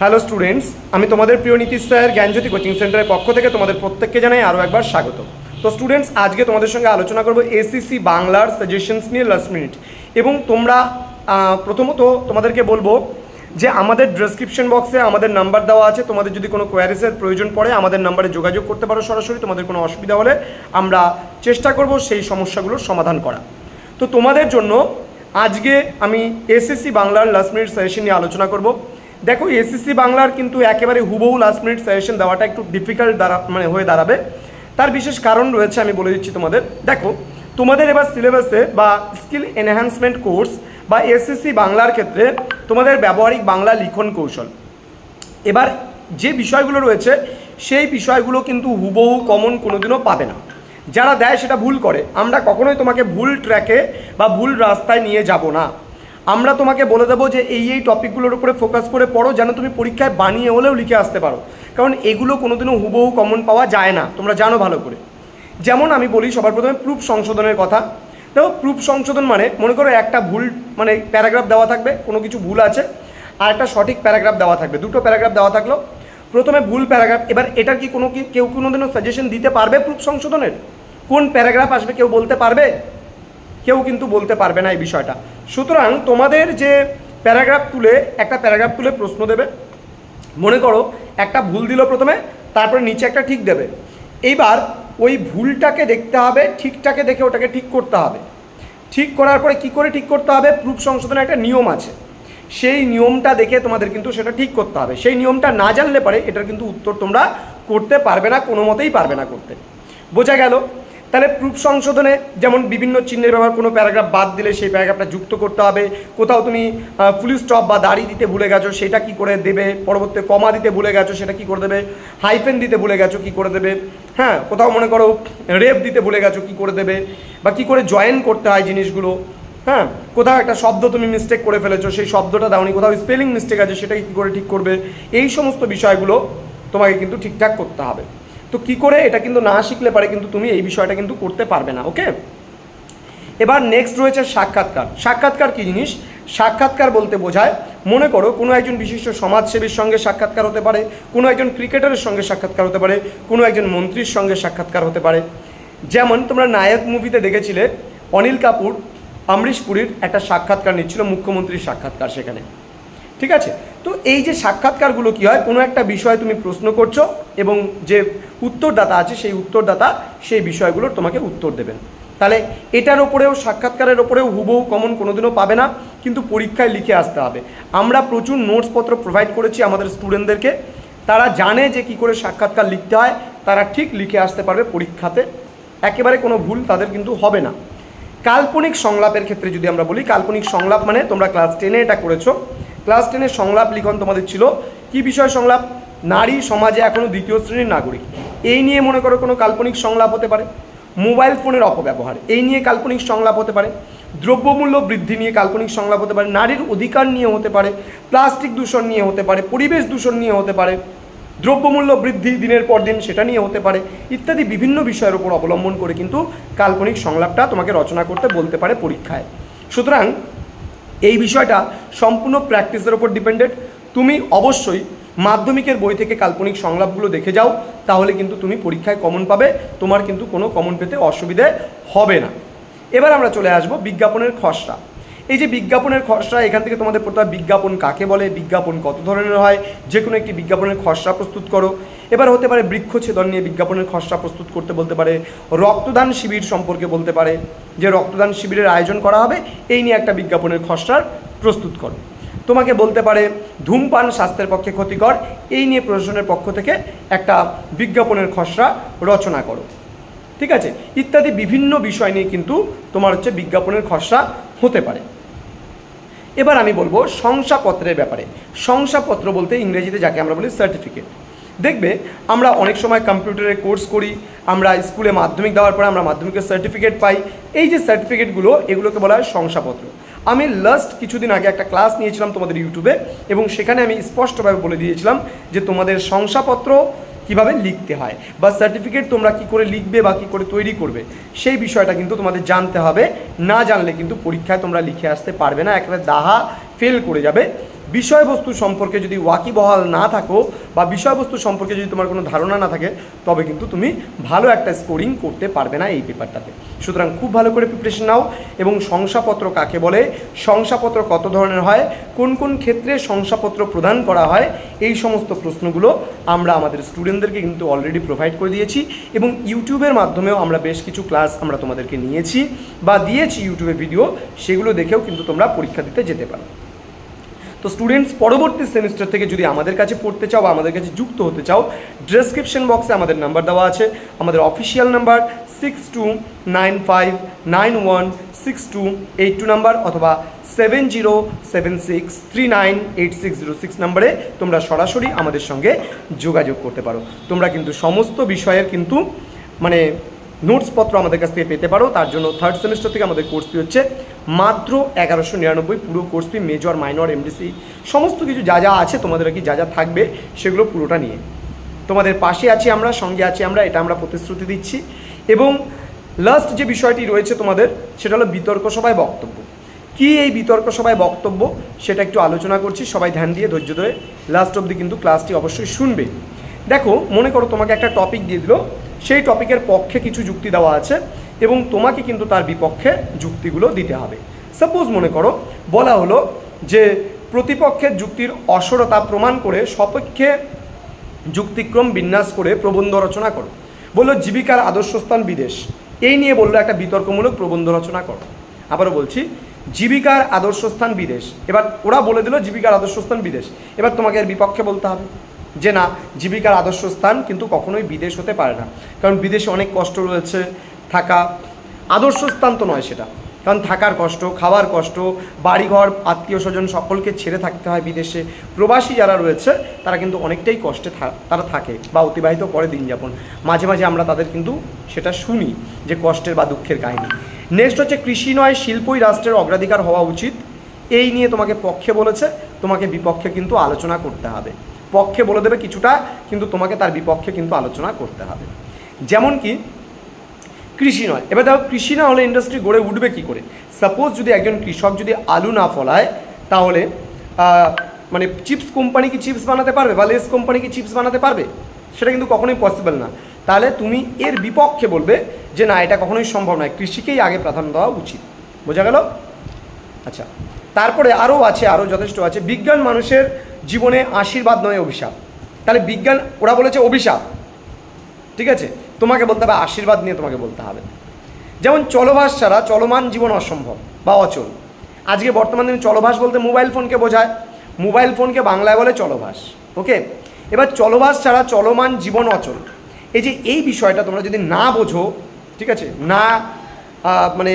Hello students, আমি তোমাদের প্রিয় নীতিশ স্যার জ্ঞানজ্যোতি কোচিং সেন্টারের পক্ষ থেকে তোমাদের প্রত্যেককে জানাই আরও একবার স্বাগত। তো স্টুডেন্টস, আজকে তোমাদের সঙ্গে আলোচনা করব এসএসসি বাংলার সাজেশনস নিয়ে লাস্ট মিনিট। এবং তোমরা প্রথমত তোমাদেরকে বলবো যে আমাদের ডেসক্রিপশন বক্সে আমাদের নাম্বার দেওয়া আছে। তোমাদের যদি কোনো কোয়ারিজের প্রয়োজন পড়ে আমাদের নাম্বারে যোগাযোগ করতে পারো সরাসরি। তোমাদের কোনো অসুবিধা হলে আমরা চেষ্টা করব সেই সমস্যাগুলোর সমাধান করা। তো তোমাদের জন্য আজকে আমি এসএসসি বাংলার লাস্ট মিনিট সাজেশন নিয়ে আলোচনা করব। দেখো, এসএসসি বাংলার কিন্তু একেবারে হুবহু লাস্ট মিনিট সাজেশন দেওয়াটা একটু ডিফিকাল্ট হয়ে দাঁড়াবে। তার বিশেষ কারণ রয়েছে, আমি বলে দিচ্ছি তোমাদের। দেখো, তোমাদের এবার সিলেবাসে বা স্কিল এনহ্যান্সমেন্ট কোর্স বা এসএসসি বাংলার ক্ষেত্রে তোমাদের ব্যবহারিক বাংলা লিখন কৌশল, এবার যে বিষয়গুলো রয়েছে সেই বিষয়গুলো কিন্তু হুবহু কমন কোনোদিনও পাবে না। যারা দেয় সেটা ভুল করে। আমরা কখনোই তোমাকে ভুল ট্র্যাকে বা ভুল রাস্তায় নিয়ে যাব না। আমরা তোমাকে বলে দেবো যে এই টপিকগুলোর উপরে ফোকাস করে পড়ো, যেন তুমি পরীক্ষায় বানিয়ে হলেও লিখে আসতে পারো। কারণ এগুলো কোনোদিনও হুবহু কমন পাওয়া যায় না, তোমরা জানো ভালো করে। যেমন আমি বলি সবার প্রথমে প্রুফ সংশোধনের কথা। দেখো, প্রুফ সংশোধন মানে মনে করো একটা ভুল প্যারাগ্রাফ দেওয়া থাকবে, কোনো কিছু ভুল আছে, আর একটা সঠিক প্যারাগ্রাফ দেওয়া থাকবে, দুটো প্যারাগ্রাফ দেওয়া থাকলো। প্রথমে ভুল প্যারাগ্রাফ, এবার এটার কি কেউ কোনোদিনও সাজেশন দিতে পারবে প্রুফ সংশোধনের? কোন প্যারাগ্রাফ আসবে কেউ বলতে পারবে? কেউ কিন্তু বলতে পারবে না এই বিষয়টা। সুতরাং তোমাদের যে একটা প্যারাগ্রাফ তুলে প্রশ্ন দেবে, মনে করো একটা ভুল দিল প্রথমে, তারপরে নিচে একটা ঠিক দেবে। এইবার ওই ভুলটাকে দেখতে হবে, ঠিকটাকে দেখে ওটাকে ঠিক করতে হবে। ঠিক করার পরে কি করে ঠিক করতে হবে? প্রুফ সংশোধনের একটা নিয়ম আছে, সেই নিয়মটা দেখে তোমাদের কিন্তু সেটা ঠিক করতে হবে। সেই নিয়মটা না জানলে পরে এটার কিন্তু উত্তর তোমরা করতে পারবে না, কোনো মতেই পারবে না করতে। বোঝা গেল? তাহলে প্রুফ সংশোধনে যেমন বিভিন্ন চিহ্নের ব্যবহার, কোনো প্যারাগ্রাফ বাদ দিলে সেই প্যারাগ্রাফটা যুক্ত করতে হবে। কোথাও তুমি ফুল স্টপ বা দাড়ি দিতে ভুলে গেছো, সেটা কি করে দেবে? পরবর্তী কমা দিতে ভুলে গেছো, সেটা কি করে দেবে? হাইফেন দিতে ভুলে গেছো, কি করে দেবে? হ্যাঁ, কোথাও মনে করো রেপ দিতে ভুলে গেছো, কি করে দেবে? বা কি করে জয়েন করতে হয় জিনিসগুলো। হ্যাঁ, কোথাও একটা শব্দ তুমি মিস্টেক করে ফেলেছো, সেই শব্দটা দাওনি, কোথাও স্পেলিং মিস্টেক আছে, সেটাকে কী করে ঠিক করবে? এই সমস্ত বিষয়গুলো তোমাকে কিন্তু ঠিকঠাক করতে হবে। তো কী করে, এটা কিন্তু না শিখলে পারে কিন্তু তুমি এই বিষয়টা কিন্তু করতে পারবে না। ওকে, এবার নেক্সট রয়েছে সাক্ষাৎকার। সাক্ষাৎকার কী জিনিস? সাক্ষাৎকার বলতে বোঝায়, মনে করো কোনো একজন বিশিষ্ট সমাজসেবীর সঙ্গে সাক্ষাৎকার হতে পারে, কোনো একজন ক্রিকেটারের সঙ্গে সাক্ষাৎকার হতে পারে, কোনো একজন মন্ত্রীর সঙ্গে সাক্ষাৎকার হতে পারে। যেমন তোমরা নায়ক মুভিতে দেখেছিলে অনিল কাপুর অমরিশ পুরীর একটা সাক্ষাৎকার নিচ্ছিল, মুখ্যমন্ত্রীর সাক্ষাৎকার সেখানে। ঠিক আছে? তো এই যে সাক্ষাৎকারগুলো কী হয়, কোনো একটা বিষয়ে তুমি প্রশ্ন করছো এবং যে উত্তরদাতা আছে সেই উত্তরদাতা সেই বিষয়গুলোর তোমাকে উত্তর দেবেন। তাহলে এটার ওপরেও, সাক্ষাৎকারের ওপরেও হুবহু কমন কোনোদিনও পাবে না, কিন্তু পরীক্ষায় লিখে আসতে হবে। আমরা প্রচুর নোটসপত্র প্রোভাইড করেছি আমাদের স্টুডেন্টদেরকে, তারা জানে যে কী করে সাক্ষাৎকার লিখতে হয়, তারা ঠিক লিখে আসতে পারবে পরীক্ষাতে, একেবারে কোনো ভুল তাদের কিন্তু হবে না। কাল্পনিক সংলাপের ক্ষেত্রে যদি আমরা বলি, কাল্পনিক সংলাপ মানে তোমরা ক্লাস 10-এ এটা করেছো। ক্লাস 10-এর সংলাপ লিখন তোমাদের ছিল কি বিষয় সংলাপ? নারী সমাজে এখনও দ্বিতীয় শ্রেণীর নাগরিক, এই নিয়ে মনে করো কোনো কাল্পনিক সংলাপ হতে পারে। মোবাইল ফোনের অপব্যবহার, এই নিয়ে কাল্পনিক সংলাপ হতে পারে। দ্রব্যমূল্য বৃদ্ধি নিয়ে কাল্পনিক সংলাপ হতে পারে। নারীর অধিকার নিয়ে হতে পারে, প্লাস্টিক দূষণ নিয়ে হতে পারে, পরিবেশ দূষণ নিয়ে হতে পারে, দ্রব্যমূল্য বৃদ্ধি দিনের পর দিন সেটা নিয়ে হতে পারে, ইত্যাদি বিভিন্ন বিষয়ের উপর অবলম্বন করে কিন্তু কাল্পনিক সংলাপটা তোমাকে রচনা করতে বলতে পারে পরীক্ষায়। সুতরাং এই বিষয়টা সম্পূর্ণ প্র্যাকটিসের ওপর ডিপেন্ডেড। তুমি অবশ্যই মাধ্যমিকের বই থেকে কাল্পনিক সংলাপগুলো দেখে যাও, তাহলে কিন্তু তুমি পরীক্ষায় কমন পাবে, তোমার কিন্তু কোনো কমন পেতে অসুবিধে হবে না। এবার আমরা চলে আসব বিজ্ঞাপনের খসড়া। এই যে বিজ্ঞাপনের খসড়া, এখান থেকে তোমাদের পড়তে হবে বিজ্ঞাপন কাকে বলে, বিজ্ঞাপন কত ধরনের হয়, যে কোনো একটি বিজ্ঞাপনের খসড়া প্রস্তুত করো। এবার হতে পারে বৃক্ষছেদন নিয়ে বিজ্ঞাপনের খসড়া প্রস্তুত করতে বলতে পারে, রক্তদান শিবির সম্পর্কে বলতে পারে, যে রক্তদান শিবিরের আয়োজন করা হবে, এই নিয়ে একটা বিজ্ঞাপনের খসড়া প্রস্তুত করো। তোমাকে বলতে পারে ধূমপান স্বাস্থ্যের পক্ষে ক্ষতিকর, এই নিয়ে প্রশাসনের পক্ষ থেকে একটা বিজ্ঞাপনের খসড়া রচনা করো। ঠিক আছে? ইত্যাদি বিভিন্ন বিষয় নিয়ে কিন্তু তোমার বিজ্ঞাপনের খসড়া হতে পারে। এবার আমি বলবো শংসাপত্রের ব্যাপারে। শংসাপত্র বলতে ইংরেজিতে যাকে আমরা বলি সার্টিফিকেট। দেখবে আমরা অনেক সময় কম্পিউটারে কোর্স করি, আমরা স্কুলে মাধ্যমিক দেওয়ার পরে আমরা মাধ্যমিকের সার্টিফিকেট পাই। এই যে সার্টিফিকেটগুলো, এগুলোকে বলা হয় শংসাপত্র। আমি লাস্ট কিছুদিন আগে একটা ক্লাস নিয়েছিলাম তোমাদের ইউটিউবে, এবং সেখানে আমি স্পষ্টভাবে বলে দিয়েছিলাম যে তোমাদের শংসাপত্র কিভাবে লিখতে হয় বা সার্টিফিকেট তোমরা কি করে লিখবে বা কি করে তৈরি করবে, সেই বিষয়টা কিন্তু তোমাদের জানতে হবে। না জানলে কিন্তু পরীক্ষায় তোমরা লিখে আসতে পারবে না, একেবারে দাহা ফেল করে যাবে। বিষয়বস্তু সম্পর্কে যদি ওয়াকিবহাল না থাকো বা বিষয়বস্তু সম্পর্কে যদি তোমার কোনো ধারণা না থাকে, তবে কিন্তু তুমি ভালো একটা স্কোরিং করতে পারবে না এই পেপারটাতে। সুতরাং খুব ভালো করে প্রিপারেশন নাও। এবং শংসাপত্র কাকে বলে, শংসাপত্র কত ধরনের হয়, কোন কোন ক্ষেত্রে শংসাপত্র প্রদান করা হয়, এই সমস্ত প্রশ্নগুলো আমরা আমাদের স্টুডেন্টদেরকে কিন্তু অলরেডি প্রোভাইড করে দিয়েছি। এবং ইউটিউবের মাধ্যমেও আমরা বেশ কিছু ক্লাস আমরা তোমাদেরকে নিয়েছি বা দিয়েছি ইউটিউবে ভিডিও, সেগুলো দেখেও কিন্তু তোমরা পরীক্ষা দিতে যেতে পারো। তো স্টুডেন্টস, পরবর্তী সেমিস্টার থেকে যদি আমাদের কাছে পড়তে চাও বা আমাদের কাছে যুক্ত হতে চাও, ডেসক্রিপশন বক্সে আমাদের নাম্বার দেওয়া আছে। আমাদের অফিসিয়াল নাম্বার 6295916282 নাম্বার অথবা 7076398606 নাম্বারে তোমরা সরাসরি আমাদের সঙ্গে যোগাযোগ করতে পারো। তোমরা কিন্তু সমস্ত বিষয়ের কিন্তু মানে নোটসপত্র আমাদের কাছ থেকে পেতে পারো। তার জন্য থার্ড সেমিস্টার থেকে আমাদের কোর্স ফি হচ্ছে মাত্র 1199, পুরো course fee major minor MDC সমস্ত কিছু যা যা আছে তোমাদের কি যা যা থাকবে সেগুলো পুরোটা নিয়ে তোমাদের পাশে আছি আমরা, সঙ্গে আছি আমরা, এটা আমরা প্রতিশ্রুতি দিচ্ছি। এবং লাস্ট যে বিষয়টি রয়েছে তোমাদের, সেটা হলো বিতর্ক সভায় বক্তব্য। কি এই বিতর্ক সভায় বক্তব্য সেটা একটু আলোচনা করছি, সবাই ধ্যান দিয়ে ধৈর্য ধরে লাস্ট অবধি কিন্তু ক্লাসটি অবশ্যই শুনবে। দেখো, মনে করো তোমাকে একটা টপিক দিয়ে দিল, সেই টপিকের পক্ষে কিছু যুক্তি দেওয়া আছে এবং তোমাকে কিন্তু তার বিপক্ষে যুক্তিগুলো দিতে হবে। সাপোজ মনে করো বলা হলো যে প্রতিপক্ষের যুক্তির অসরতা প্রমাণ করে সপক্ষে যুক্তিক্রম বিন্যাস করে প্রবন্ধ রচনা করো। বললো জীবিকার আদর্শস্থান বিদেশ, এই নিয়ে বললো একটা বিতর্কমূলক প্রবন্ধ রচনা করো। আবারও বলছি, জীবিকার আদর্শস্থান বিদেশ। এবার ওরা বলে দিল জীবিকার আদর্শস্থান বিদেশ, এবার তোমাকে এর বিপক্ষে বলতে হবে যে না, জীবিকার আদর্শ স্থান কিন্তু কখনোই বিদেশ হতে পারে না, কারণ বিদেশে অনেক কষ্ট রয়েছে থাকা। আদর্শ স্থান তো নয় সেটা, কারণ থাকার কষ্ট, খাওয়ার কষ্ট, বাড়িঘর, আত্মীয় স্বজন সকলকে ছেড়ে থাকতে হয় বিদেশে। প্রবাসী যারা রয়েছে তারা কিন্তু অনেকটাই কষ্টে তারা থাকে বা অতিবাহিত করে দিন যাপন। মাঝে মাঝে আমরা তাদের কিন্তু সেটা শুনি যে কষ্টের বা দুঃখের কাহিনী। নেক্সট হচ্ছে কৃষি নয় শিল্পই রাষ্ট্রের অগ্রাধিকার হওয়া উচিত, এই নিয়ে তোমাকে পক্ষে বলেছে, তোমাকে বিপক্ষে কিন্তু আলোচনা করতে হবে। পক্ষে বলে দেবে কিছুটা, কিন্তু তোমাকে তার বিপক্ষে কিন্তু আলোচনা করতে হবে। যেমন কি কৃষি নয়, এবার দেখো কৃষি না হলে ইন্ডাস্ট্রি গড়ে উঠবে কী করে। সাপোজ যদি একজন কৃষক যদি আলু না ফলায়, তাহলে মানে চিপস কোম্পানি কি চিপস বানাতে পারবে বা লেস কোম্পানি কি চিপস বানাতে পারবে? সেটা কিন্তু কখনোই পসিবল না। তাহলে তুমি এর বিপক্ষে বলবে যে না, এটা কখনোই সম্ভব নয়, কৃষিকেই আগে প্রাধান্য দেওয়া উচিত। বোঝা গেল? আচ্ছা, তারপরে আরও আছে, আরও যথেষ্ট আছে। বিজ্ঞান মানুষের জীবনে আশীর্বাদ নয় অভিশাপ। তাহলে বিজ্ঞান, ওরা বলেছে অভিশাপ, ঠিক আছে, তোমাকে বলতে হবে আশীর্বাদ নিয়ে তোমাকে বলতে হবে। যেমন চলভাস ছাড়া চলমান জীবন অসম্ভব বা অচল। আজকে বর্তমান দিনে চলভাস বলতে মোবাইল ফোনকে বোঝায়, মোবাইল ফোনকে বাংলায় বলে চলভাস। ওকে, এবার চলভাস ছাড়া চলমান জীবন অচল, এই যে এই বিষয়টা তোমরা যদি না বোঝো, ঠিক আছে, না মানে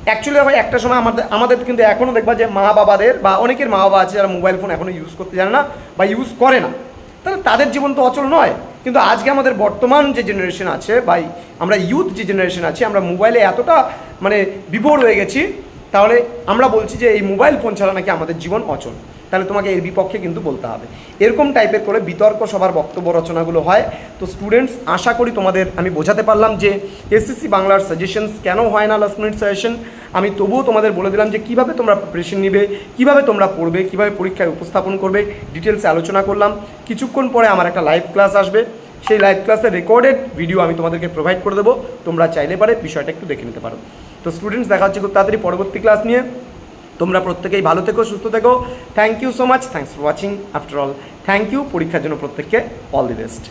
অ্যাকচুয়ালি একটা সময় আমাদের কিন্তু এখনও দেখবা যে মা বাবাদের বা অনেকের মা বাবা আছে যারা মোবাইল ফোন এখনও ইউজ করতে জানে না বা ইউজ করে না, তাহলে তাদের জীবন তো অচল নয়। কিন্তু আজকে আমাদের বর্তমান যে জেনারেশন আছে বা আমরা ইউথ যে জেনারেশন আছে, আমরা মোবাইলে এতটা মানে বিভোর হয়ে গেছি, তাহলে আমরা বলছি যে এই মোবাইল ফোন ছাড়া নাকি আমাদের জীবন অচল। তাহলে তোমাকে এর বিপক্ষে কিন্তু বলতে হবে। এরকম টাইপের করে বিতর্ক সভার বক্তব্য রচনাগুলো হয়। তো স্টুডেন্টস, আশা করি তোমাদের আমি বোঝাতে পারলাম যে এসএসসি বাংলার সাজেশনস কেন হয় না লাস্ট মিনিট সাজেশন। আমি তবুও তোমাদের বলে দিলাম যে কীভাবে তোমরা প্রিপারেশন নিবে, কীভাবে তোমরা পড়বে, কীভাবে পরীক্ষায় উপস্থাপন করবে, ডিটেলসে আলোচনা করলাম। কিছুক্ষণ পরে আমার একটা লাইভ ক্লাস আসবে, সেই লাইভ ক্লাসের রেকর্ডেড ভিডিও আমি তোমাদেরকে প্রোভাইড করে দেবো, তোমরা চাইলে পারে বিষয়টা একটু দেখে নিতে পারো। তো স্টুডেন্টস, দেখা হচ্ছে খুব তাড়াতাড়ি পরবর্তী ক্লাস নিয়ে। তোমরা প্রত্যেকেই ভালো থেকো, সুস্থ থেকো। Thank you so much, thanks for watching. After all thank you. পরীক্ষার জন্য প্রত্যেককে অল দি বেস্ট।